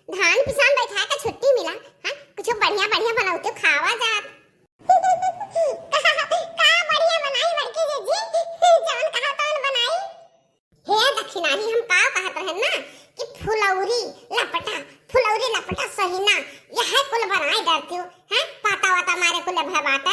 धान पिसान बैठा के छुट्टी मिला। हां कुछ बढ़िया बढ़िया बनाओ तो खावा जात। का बढ़िया बनाई बड़की जी जौन कहा तौन बनाई। हे दक्षिणाही हम का कहत रहन ना कि फुलौरी लपटा सहीना यह कुल बनाई डरती हो। हैं पाता वाता मारे कुल भात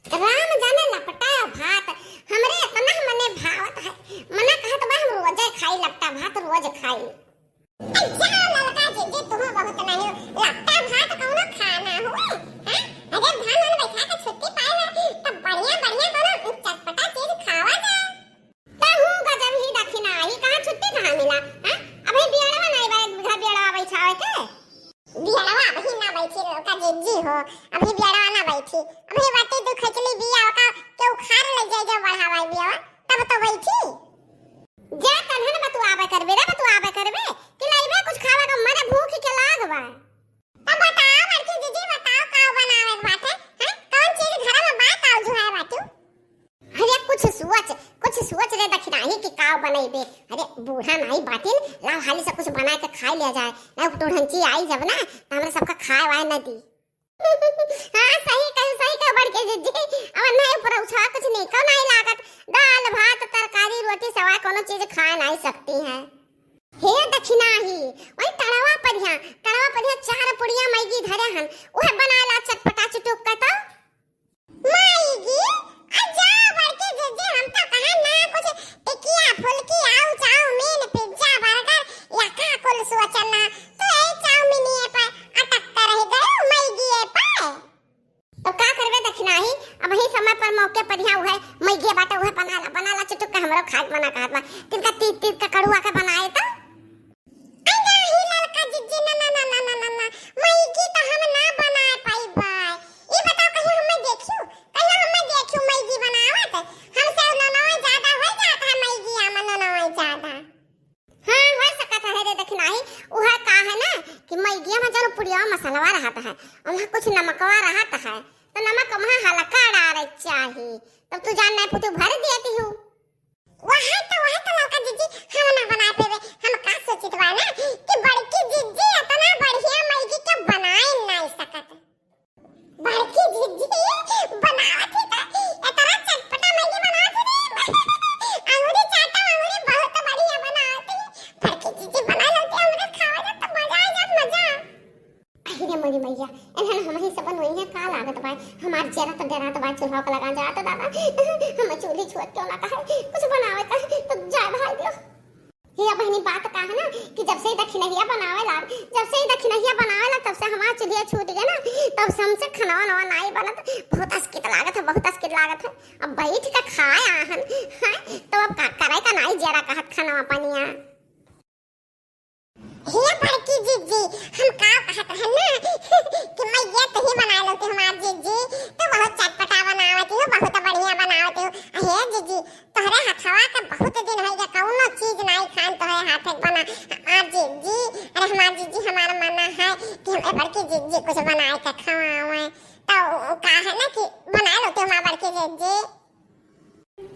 राम जाने लपटा भात हमरे इतना मने भावत है। मना कहत बा हम रोज खाई लपटा भात रोज खाई। अच्छा ललका जी तुम बहुत नहीं लपटा भात कौनो खाना हो। हैं अरे धान वाले बैठा के छुट्टी पाएला तब बढ़िया बढ़िया कोनो चटपटा चीज खावा जा। ताहू गजब ही दक्षिणाही कहां छुट्टी कहां मिला। हैं अबे बियाड़वा नहीं बा बिघा बियाड़वा बैठावे के बियाड़वा अभी ना बैठी ललका जी हो अभी बियाड़वा ना बैठी अभी बाटे तू खचली बिया का के उखाड़ ले जाए जो बढ़ावा बिया तब तो बैठी जा तन्हन बा तू आबे करबे कि लाइबे कुछ खावे का मरे भूख के लाग बा। तब बताओ बड़की दीदी बताओ का बनावे बाटे। हैं कौन चीज घर में बात आउ जो है बाटू। अरे कुछ सोच रे दक्षिणाही की काव बनाइबे। अरे बूढ़ा नहीं बाटिन लाओ हाली से कुछ बना के खा लिया जाए ना टोढ़ंची आई जब ना तो हमरा सबका खाए वाए न दी। हां सही कह बड़के जी अब नहीं ऊपर उछा कुछ नहीं कौ नहीं लागत दाल भात तरकारी रोटी सवा कोनो चीज खा नहीं सकती हैं। हे दक्षिणाही वही तड़वा परिया चार पुड़िया मैगी धरे हन ओहे बनाला चटपटा चुटुक का तो मैगी आजा बड़के जी हम तो कहा ना कुछ टिकिया फुलकी आउ चाउमीन पिज्जा बर्गर या का कुल सोचना तो ए चाउमीन ये पर अटक कर रह गए मैगी ये पर। तो का करबे दक्षिणाही अब ही समय पर मौके पर यहाँ उहे मैगी बाटे उहे बनाला चुटुक का हमरो खाद बना कहत बा तिनका तीत का कड़ुआ का बनाए तो आजा ही ललका जिज्जी ना मैगी तो हम ना बना पाई बा। ई बताओ कहीं हमें देखियो मैगी बनावत हमसे ननवा ज्यादा हो जाता है मैगी आमन ननवा ज्यादा। हां हो सकता है रे दक्षिणाही उहा का है ना कि मैगी में जरूर पुड़िया मसाला रहता है वहां कुछ नमकवा रहता है तो नमक वहां हल्का डाले चाहिए तब तू जान नहीं पुतु भर देती हूं। वहां तो लौका जीजी हम ना बना पेवे हम का सोचित बा ना कि बड़की जीजी इतना बढ़िया मैगी के बनाए नहीं सकत। बड़की जीजी बनावत है तो इतना चटपटा मैगी बनावत है अंगूरी चाटा अंगूरी बहुत बढ़िया बनावत है। बड़की जीजी बना लेती हमरे खावा जा तो मजा आ जात मजा। अरे मोरी मैया एहन हम ही सबन वही है का लागत बा हमार जरा तो डरा तो बा चूल्हा का लगा जात दादा हम चूल्ही छुअत क्यों ना कहे कुछ बनावे का तो जाय भाई दियो। ये बहनी बात का है ना कि जब से दक्षिणहिया बनावे ला तब से हमार चूल्हा छूट गया ना तब से हमसे खाना नवा नहीं बनत बहुत अस्कित लागत है। अब बैठ के खाए आहन तो अब का करे का नहीं जरा कहत खाना पनिया। हे बड़की जीजी हम का कहत है ना कि मैं ये तो ही बना लेती हमार जीजी तो बहुत चटपटा बनावती हो बहुत बढ़िया बनावती हो। हे जीजी तोहरे हाथवा का बहुत दिन हो गया कौनो चीज नहीं खान तो है हाथ बना आ जीजी। अरे हमार जीजी हमारा मना है कि हम बड़की जीजी कुछ बनाए के खवावे तो का है ना कि बना लो तो हमार बड़की जीजी।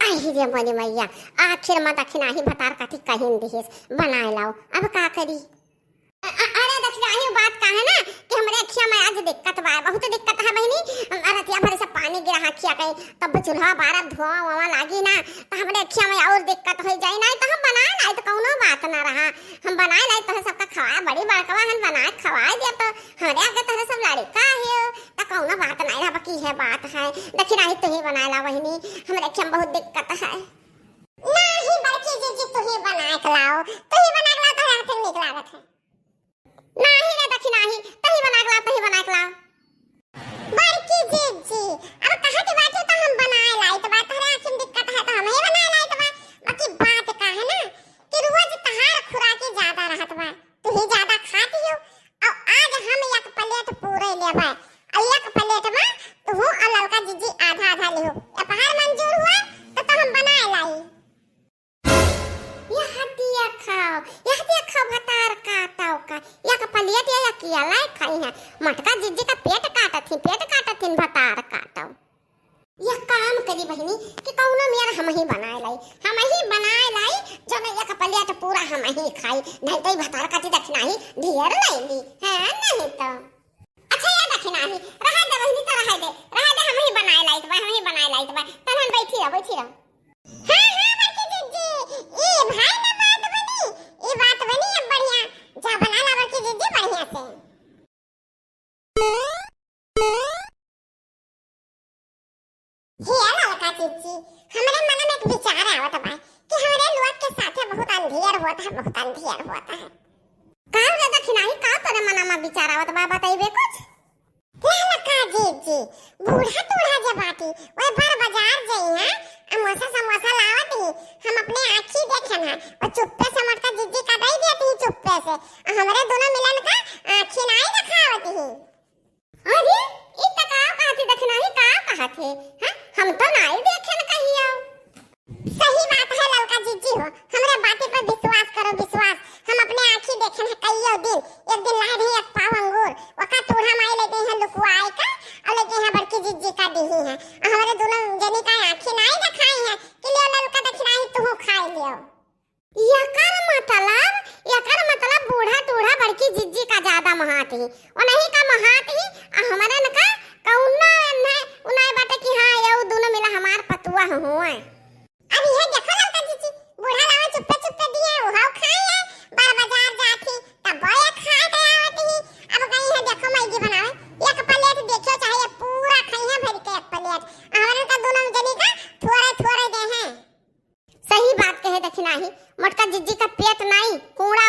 आई रे मोनी मैया आखिर में दक्षिणाही भतार कथी कहिन दिहिस बनाए लाओ अब का करी। अरे दक्षिणाही बात का है ना कि हमरे अखिया में आज दिक्कत बा बहुत दिक्कत है बहनी। अरतिया भरे से पानी गिरा खिया कहीं तब चूल्हा बारा धुआं ववा लागी ना तो हमरे अखिया में और दिक्कत हो जाई ना तो हम बनाए लाई तो कौनो बात ना रहा हम बनाए लाई तो सबका खवाए बड़ी बड़कवा हम बनाए खवाए दिया तो हमरे आगे तरह सब लड़का है तो कौनो बात नहीं रहा की है बात है। दक्षिणाही तू ही बनाए ला बहनी हमरे अखिया में बहुत दिक्कत है। नहीं बड़की जीजी तू ही बनाए खलाओ तो हाथ निक लागत है। नहीं रे दक्षिणाही तही बना के ला बड़की जीजी अब कहा की बात है तो हम बनाए लाई तो बात तोहरे आखिर दिक्कत है तो हम ही बनाए लाई तो बाकी बात का है ना कि रोज तहार खुराकी ज्यादा रहत बा तू ही ज्यादा खाती हो और आज हम एक प्लेट पूरे लेबा एक प्लेट में तू और ललका जीजी आधा लिहो अब बाहर मंजूर हुआ तो हम बनाए लाई। यह खाओ भतार काटाओ का या का प्लेट या किया लाई खाई है मटका जीजी का पेट काटत थी भतार काटाओ। यह काम करी बहनी कि कौनो मेरा हम ही बनाए लाई जो मैं एक प्लेट पूरा हम ही खाई नहीं तो भतार काटी दक्षिणाही ढेर लैली है नहीं तो अच्छा या दक्षिणाही रहा दे बहनी तो रहा दे हम ही बनाए लाइट बा तहन बैठी रह हां बड़की जीजी ई भाई ना बात बनी अब बढ़िया जा बना ला बड़की जीजी बढ़िया से हे लड़का जीजी हमरे मन में एक विचार आवत बा कि हमरे लोग के साथे बहुत अंधेर होता है का रे दक्षिणाही का तोरे मन में विचार आवत बा बताइबे कुछ लड़का जीजी बूढ़ा जे बाटी ओए बार बाजार जई है समोसा लावत ही हम अपने आँखी देखन है और चुप्पे से मोटका जीजी का दई देती चुप्पे से हमरे दोनों मिलन का आँखी नहीं दिखावत ही अरे ई त का कहती दक्षिणाही का कहते हैं हम तो नहीं देखन कहियो सही बात है लड़का जीजी हो हमरे बातें पर विश्वास करो हम अपने आँखी देखन है कहियो दिन एक दिन ला रही एक पाव अंगूर ओका तोड़ा माई लेते हैं लुकवाई का और लेके हैं बड़की जीजी का दी है हमारे दोनों जनी का आँखी नहीं दिखाई है कि ले लड़का दक्षिणाही तू खाई लियो यकर मतलब बूढ़ा टूढ़ा बड़की जीजी का ज्यादा महाती और नहीं का महाती हमारे न का कौना है उनाई बाटे कि हां ये दोनों मिला हमार पतुआ हुआ अब यह देखो लड़का जीजी बूढ़ा लावा चुप्पे दिए वो हाउ खाई है बार बाजार जाती तब बोया खा के आवती अब कहीं है देखो मैगी बनावे एक प्लेट देखो चाहे पूरा खाई है भर के एक प्लेट हमारे का दोनों जनी का थोड़े दे हैं सही बात कहे दक्षिणाही मोटका जीजी का पेट नहीं कूड़ा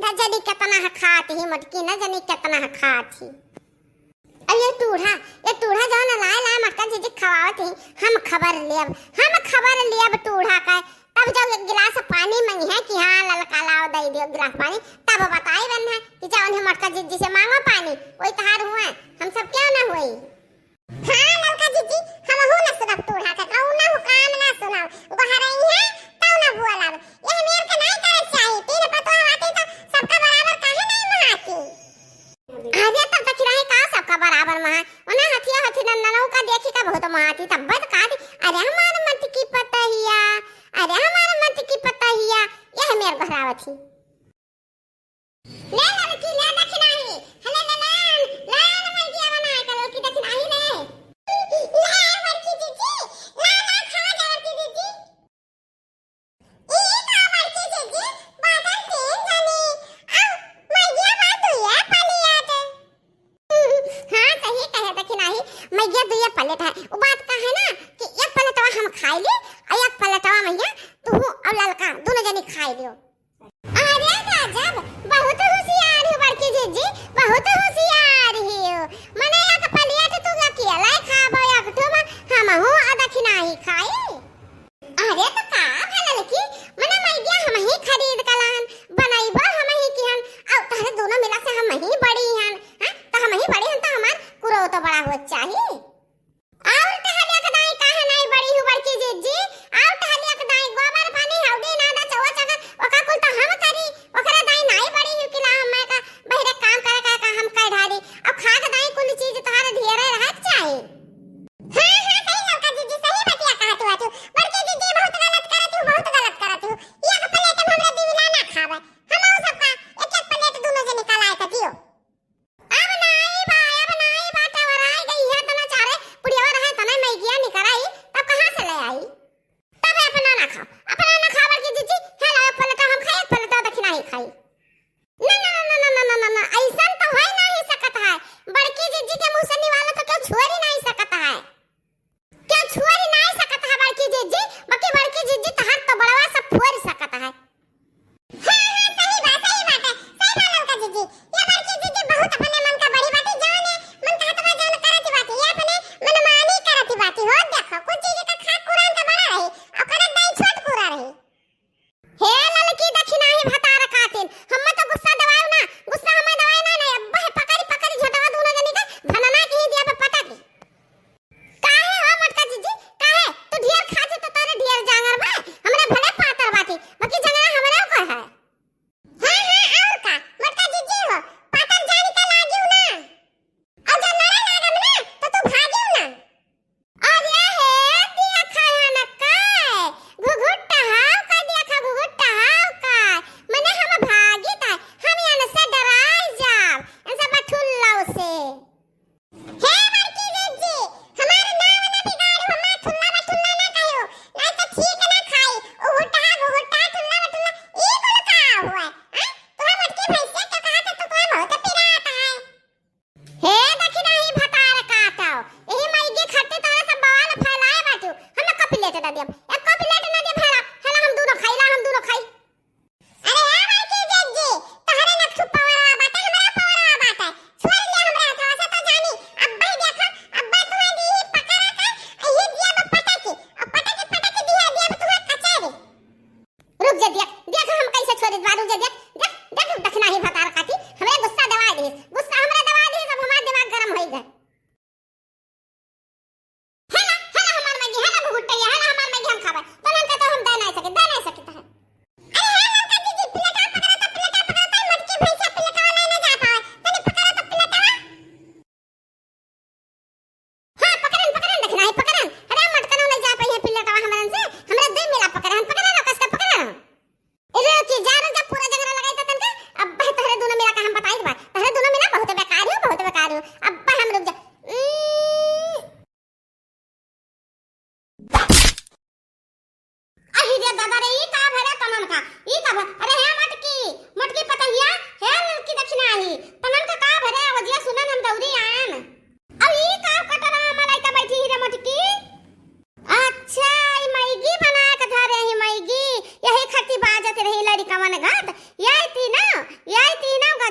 न जनी कितना खाती ही मोटकी न जनी कितना खाती अब ये टूढ़ा जो न ला मोटका जीजी खवावत ही हम खबर लेब टूढ़ा का तब जब एक गिलास पानी मंगी है कि हाँ ललका लाओ दे दियो गिलास पानी तब बताई बन है कि जाओ उन्हें मोटका जीजी से मांगो पानी वही तहार हुआ हम सब क्यों ना हुई हाँ ललका जीजी हम हो ना सुनब टूढ़ा का कहू ना हुकाम ना सुनाओ बहरई है तौ ना बुआ लाव ये मेर के नहीं करे चाहिए तीन पतवा आती तो सबका बराबर काहे नहीं महाती आजे तब दक्षिणाही का सबका बराबर महा ओना हथिया नन्ननौ का देखी का बहुत महाती तब्बत का दी अरे हमार मत की पतहिया यह मेर बहरावत ही ले लड़की ले दक्षिणाही हले ले मैगी बनाए का लड़की दक्षिणाही ले बड़की जीजी खा जा बड़की जीजी ई का बड़की जीजी बादल तीन जनी आओ मैगी बात हुई है पलियात हां सही कहे दक्षिणाही मैगी दुए पलेट है वो बात का है ना कि एक पलेटवा हम खाई ले और एक पलेटवा मैया तू और ललका दोनों जनी खाई लियो अरे गजब बहुत होशियार हो बड़की जीजी बहुत होशियार हो मने एक पलियाट तू अकेला खाबो एक ठोमा हम हो दक्षिणाही खाई अरे तो का भला लकी मने मैगिया हम ही खरीद कलान बनाइबो हम ही किहन और तारे दोनों मिला से हम ही बड़ी हन हां तो हम ही बड़ी हन तो हमार कुरो तो बड़ा हो चाहिए और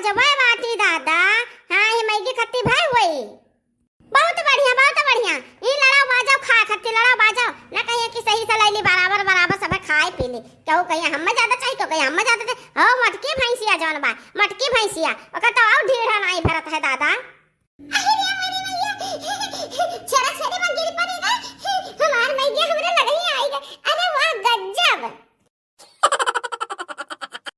जबे बाटी दादा। हाँ ये मैगी खत्ती भाई वही बहुत बढ़िया ये लड़ाओ बाजाओ खा खत्ती लड़ाओ बाजाओ ना कहिए कि सही सलाइली बराबर बराबर सब खाए पी ले कहू कहिए हम ज्यादा चाहिए तो कहिए हम ज्यादा हो मटकी भैंसिया जौन बा मटकी भैंसिया ओकर तो और ढेर नहीं भरत है दादा।